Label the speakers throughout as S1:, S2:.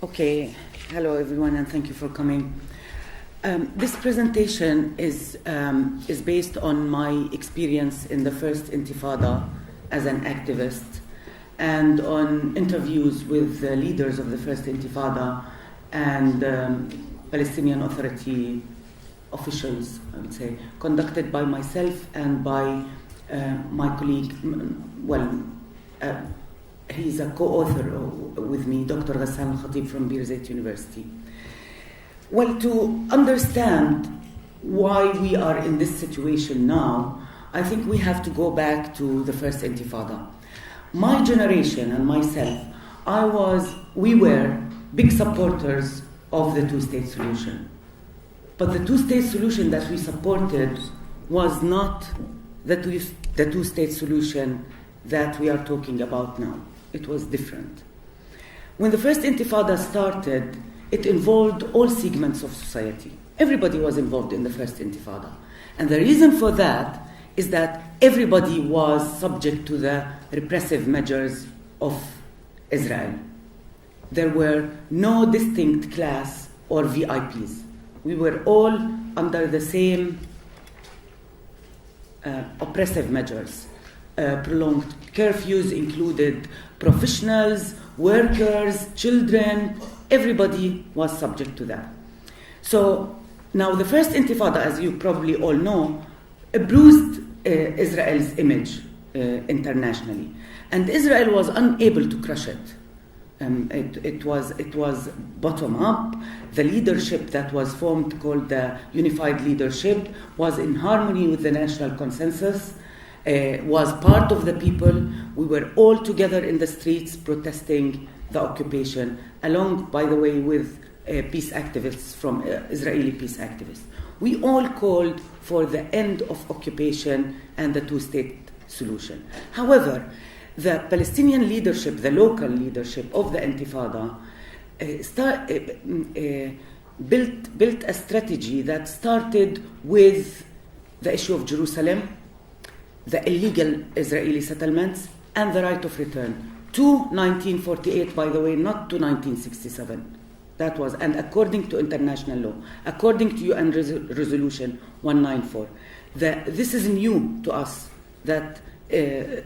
S1: Okay, hello everyone, and thank you for coming. This presentation is based on my experience in the first Intifada as an activist, and on interviews with the leaders of the first Intifada and Palestinian Authority officials, I would say, conducted by myself and by my colleague. He's a co-author with me, Dr. Ghassan Al-Khatib from Birzeit University. Well, to understand why we are in this situation now, I think we have to go back to the first Intifada. My generation and myself, we were big supporters of the two-state solution. But the two-state solution that we supported was not the two-state solution that we are talking about now. It was different. When the first Intifada started, it involved all segments of society. Everybody was involved in the first Intifada. And the reason for that is that everybody was subject to the repressive measures of Israel. There were no distinct class or VIPs. We were all under the same oppressive measures. Prolonged curfews included professionals, workers, children. Everybody was subject to that. So now the first Intifada, as you probably all know, bruised Israel's image internationally. And Israel was unable to crush it. It was bottom up. The leadership that was formed, called the Unified Leadership, was in harmony with the national consensus, was part of the people. We were all together in the streets protesting the occupation, along, by the way, with peace activists from Israeli peace activists. We all called for the end of occupation and the two-state solution. However, the Palestinian leadership, the local leadership of the Intifada, built a strategy that started with the issue of Jerusalem, the illegal Israeli settlements, and the right of return to 1948, by the way, not to 1967. That was, and according to international law, according to UN Resolution 194, this is new to us, that is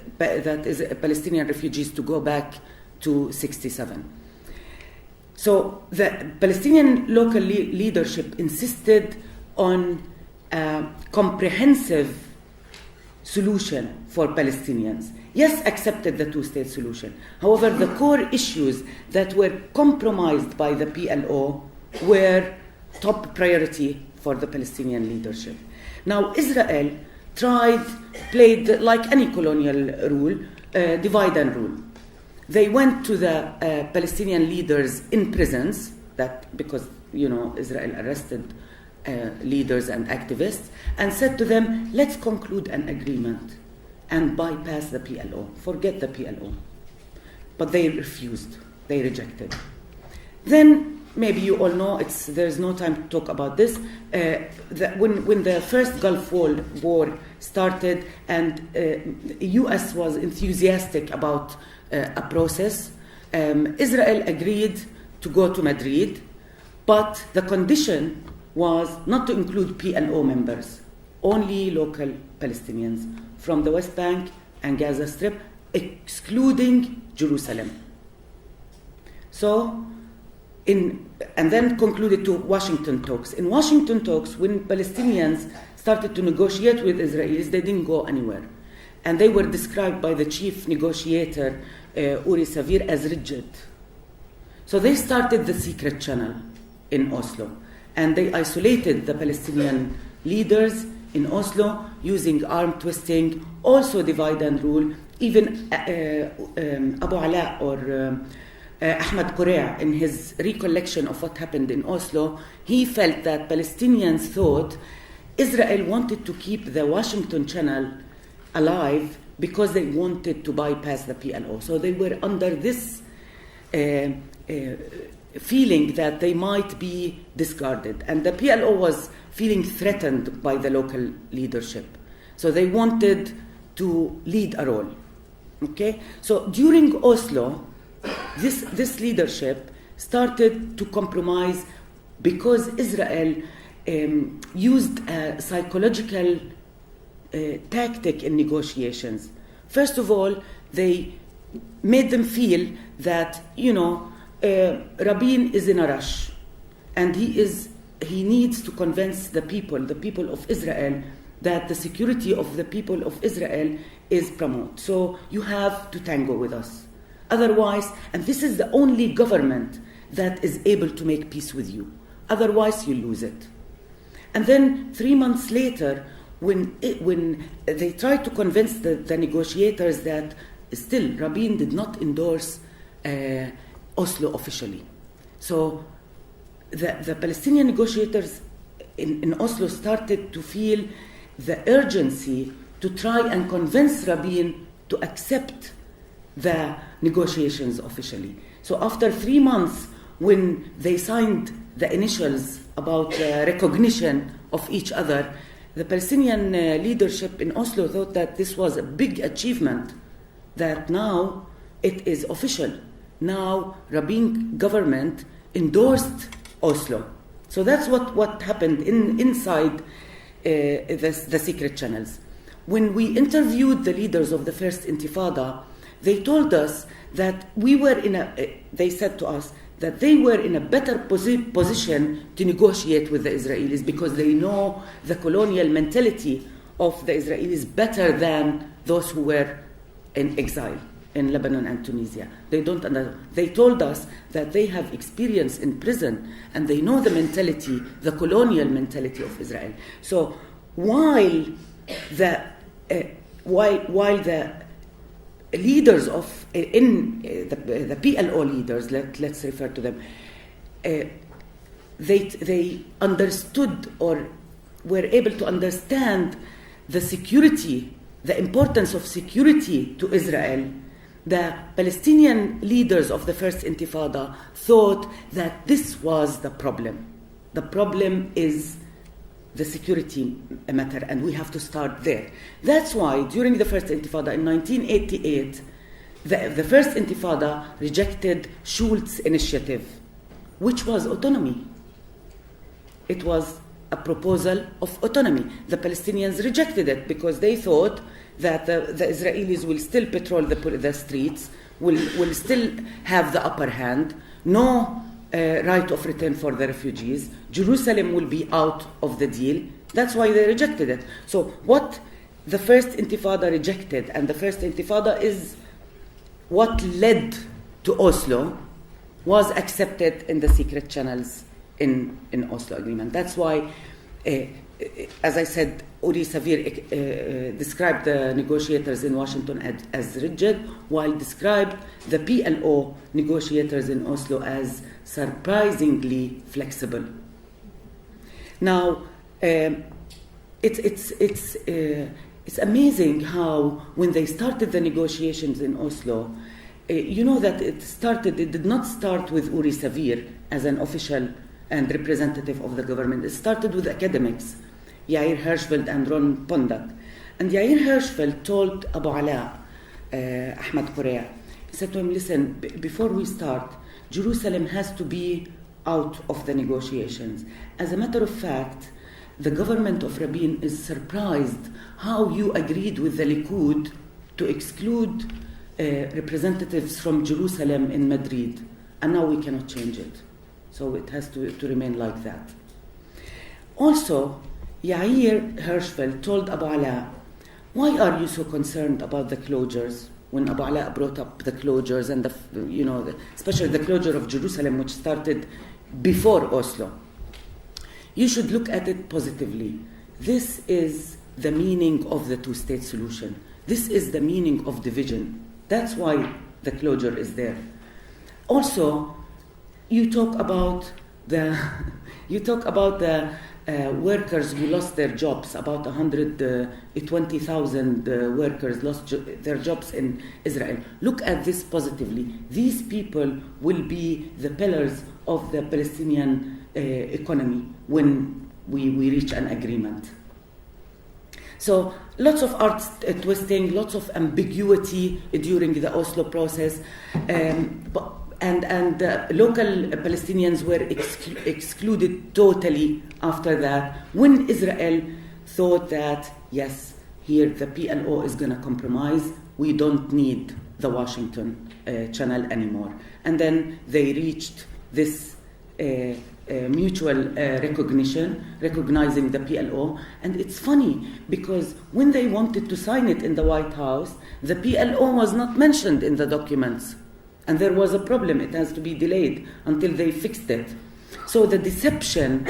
S1: Palestinian refugees to go back to 67. So the Palestinian local leadership insisted on a comprehensive solution for Palestinians. Yes, accepted the two-state solution. However, the core issues that were compromised by the PLO were top priority for the Palestinian leadership. Now, Israel played like any colonial rule, divide and rule. They went to the Palestinian leaders in prisons, because Israel arrested leaders and activists, and said to them, let's conclude an agreement and bypass the PLO, forget the PLO. But they refused, they rejected. Then, maybe you all know, there's no time to talk about this, when the first Gulf War started and the US was enthusiastic about a process, Israel agreed to go to Madrid, but the condition was not to include PLO members, only local Palestinians from the West Bank and Gaza Strip, excluding Jerusalem. So, and then concluded to Washington talks. In Washington talks, when Palestinians started to negotiate with Israelis, they didn't go anywhere. And they were described by the chief negotiator, Uri Savir, as rigid. So they started the secret channel in Oslo. And they isolated the Palestinian leaders in Oslo using arm twisting, also divide and rule. Even Abu Ala or Ahmad Qurea, in his recollection of what happened in Oslo, he felt that Palestinians thought Israel wanted to keep the Washington Channel alive because they wanted to bypass the PLO. So they were under this feeling that they might be discarded. And the PLO was feeling threatened by the local leadership. So they wanted to lead a role. Okay? So during Oslo, this leadership started to compromise because Israel used a psychological tactic in negotiations. First of all, they made them feel that, Rabin is in a rush, and he needs to convince the people of Israel, that the security of the people of Israel is paramount. So you have to tango with us. Otherwise, and this is the only government that is able to make peace with you. Otherwise, you lose it. And then 3 months later, when they tried to convince the negotiators that still Rabin did not endorse Oslo officially. So the Palestinian negotiators in Oslo started to feel the urgency to try and convince Rabin to accept the negotiations officially. So after 3 months, when they signed the initials about recognition of each other, the Palestinian leadership in Oslo thought that this was a big achievement, that now it is official. Now Rabin government endorsed Oslo. So that's what happened inside the secret channels. When we interviewed the leaders of the first Intifada, they told us that they said to us that they were in a better position to negotiate with the Israelis because they know the colonial mentality of the Israelis better than those who were in exile in Lebanon and Tunisia. They don't understand. They told us that they have experience in prison and they know the mentality, the colonial mentality of Israel. So while the leaders of the PLO leaders, let's refer to them, they understood or were able to understand the security, the importance of security to Israel. The Palestinian leaders of the first Intifada thought that this was the problem. The problem is the security matter, and we have to start there. That's why during the first Intifada in 1988, the first Intifada rejected Schultz's initiative, which was autonomy. It was a proposal of autonomy. The Palestinians rejected it because they thought that the Israelis will still patrol the streets, will still have the upper hand, no right of return for the refugees. Jerusalem will be out of the deal. That's why they rejected it. So what the first Intifada rejected, and the first Intifada is what led to Oslo, was accepted in the secret channels in Oslo Agreement. That's why, as I said, Uri Savir described the negotiators in Washington as rigid, while described the PLO negotiators in Oslo as surprisingly flexible. Now, it's amazing how when they started the negotiations in Oslo, that it did not start with Uri Savir as an official and representative of the government. It started with academics, Yair Hirschfeld and Ron Pondak. And Yair Hirschfeld told Abu Ala, Ahmad Korea, he said to him, listen, before we start, Jerusalem has to be out of the negotiations. As a matter of fact, the government of Rabin is surprised how you agreed with the Likud to exclude representatives from Jerusalem in Madrid, and now we cannot change it. So it has to remain like that. Also, Yair Hirschfeld told Abu Ala, why are you so concerned about the closures? When Abu Ala brought up the closures and especially the closure of Jerusalem, which started before Oslo, you should look at it positively. This is the meaning of the two-state solution. This is the meaning of division. That's why the closure is there. Also, you talk about the workers who lost their jobs. About 120,000 workers lost their jobs in Israel. Look at this positively. These people will be the pillars of the Palestinian economy when we reach an agreement. So lots of art twisting, lots of ambiguity during the Oslo process. But and local Palestinians were excluded totally after that, when Israel thought that, yes, here the PLO is going to compromise, we don't need the Washington channel anymore. And then they reached this mutual recognition, recognizing the PLO. And it's funny, because when they wanted to sign it in the White House, the PLO was not mentioned in the documents. And there was a problem. It has to be delayed until they fixed it. So the deception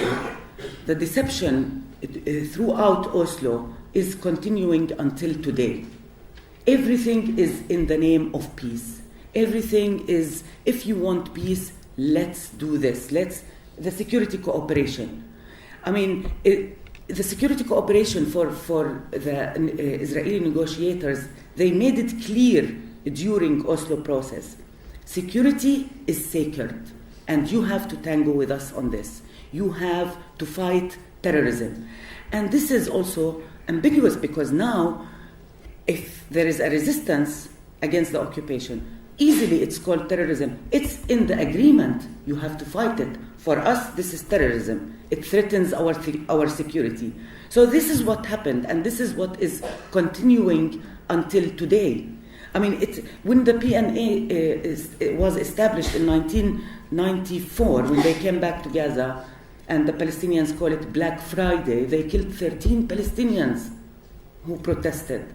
S1: throughout Oslo is continuing until today. Everything is in the name of peace. Everything is, if you want peace, let's do this. The security cooperation. I mean, the security cooperation for the Israeli negotiators, they made it clear during Oslo process. Security is sacred, and you have to tango with us on this. You have to fight terrorism. And this is also ambiguous, because now, if there is a resistance against the occupation, easily it's called terrorism. It's in the agreement. You have to fight it. For us, this is terrorism. It threatens our security. So this is what happened, and this is what is continuing until today. I mean, when the PNA was established in 1994, when they came back to Gaza, and the Palestinians call it Black Friday, they killed 13 Palestinians who protested.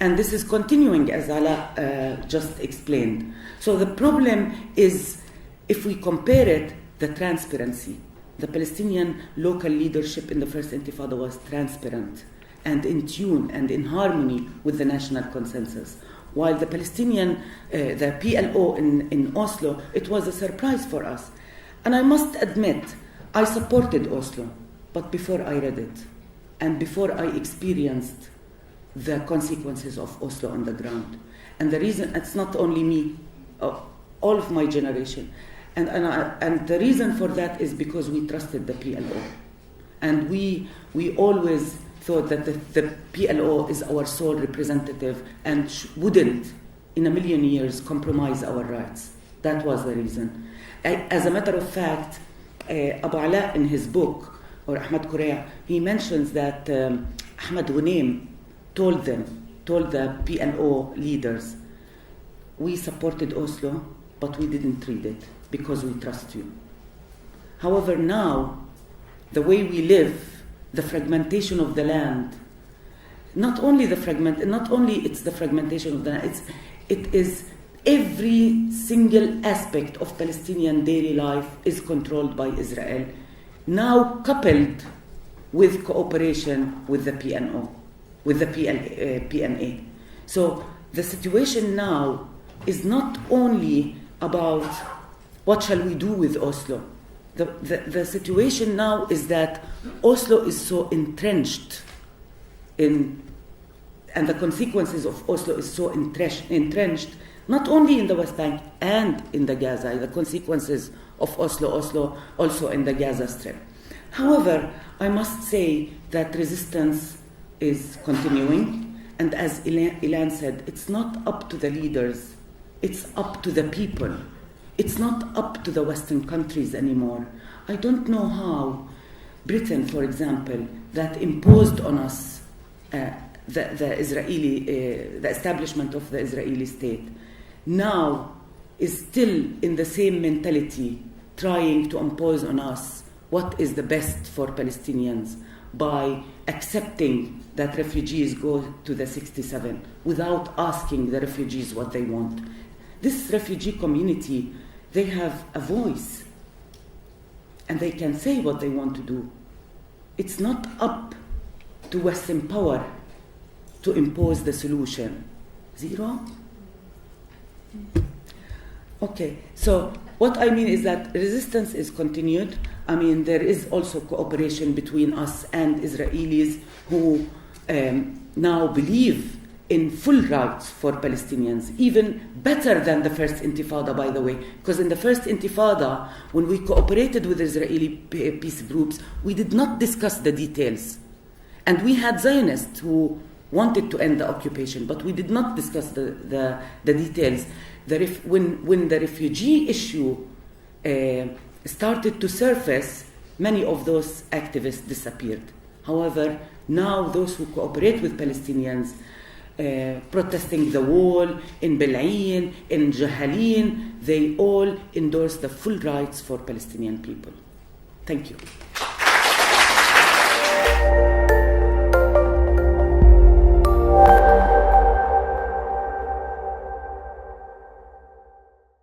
S1: And this is continuing, as Ala just explained. So the problem is, if we compare it, the transparency. The Palestinian local leadership in the first Intifada was transparent and in tune and in harmony with the national consensus. While the Palestinian, the PLO in Oslo, it was a surprise for us. And I must admit, I supported Oslo, but before I read it, and before I experienced the consequences of Oslo on the ground. And the reason, it's not only me, all of my generation. And the reason for that is because we trusted the PLO. And we always thought that the PLO is our sole representative and wouldn't, in a million years, compromise our rights. That was the reason. As a matter of fact, Abu Ala in his book, or Ahmad Kureya, he mentions that Ahmad Ghunaim told the PLO leaders, we supported Oslo, but we didn't read it because we trust you. However, now, the way we live, the fragmentation of the land, not only it's the fragmentation of the land, it is every single aspect of Palestinian daily life is controlled by Israel, now coupled with cooperation with the PNO, with the PNA. So the situation now is not only about what shall we do with Oslo. The situation now is that Oslo is so entrenched and the consequences of Oslo is so entrenched, not only in the West Bank and in the Gaza, the consequences of Oslo also in the Gaza Strip. However, I must say that resistance is continuing, and as Ilan said, it's not up to the leaders, it's up to the people. It's not up to the Western countries anymore. I don't know how Britain, for example, that imposed on us the establishment of the Israeli state, now is still in the same mentality, trying to impose on us what is the best for Palestinians by accepting that refugees go to the 67 without asking the refugees what they want. This refugee community, they have a voice and they can say what they want to do. It's not up to Western power to impose the solution. Zero? Okay, so what I mean is that resistance is continued. I mean, there is also cooperation between us and Israelis who now believe in full rights for Palestinians, even better than the first Intifada, by the way. Because in the first Intifada, when we cooperated with Israeli peace groups, we did not discuss the details. And we had Zionists who wanted to end the occupation, but we did not discuss the details. When the refugee issue started to surface, many of those activists disappeared. However, now those who cooperate with Palestinians, protesting the wall in Bil'in, in Jahalin, they all endorse the full rights for Palestinian people. Thank you.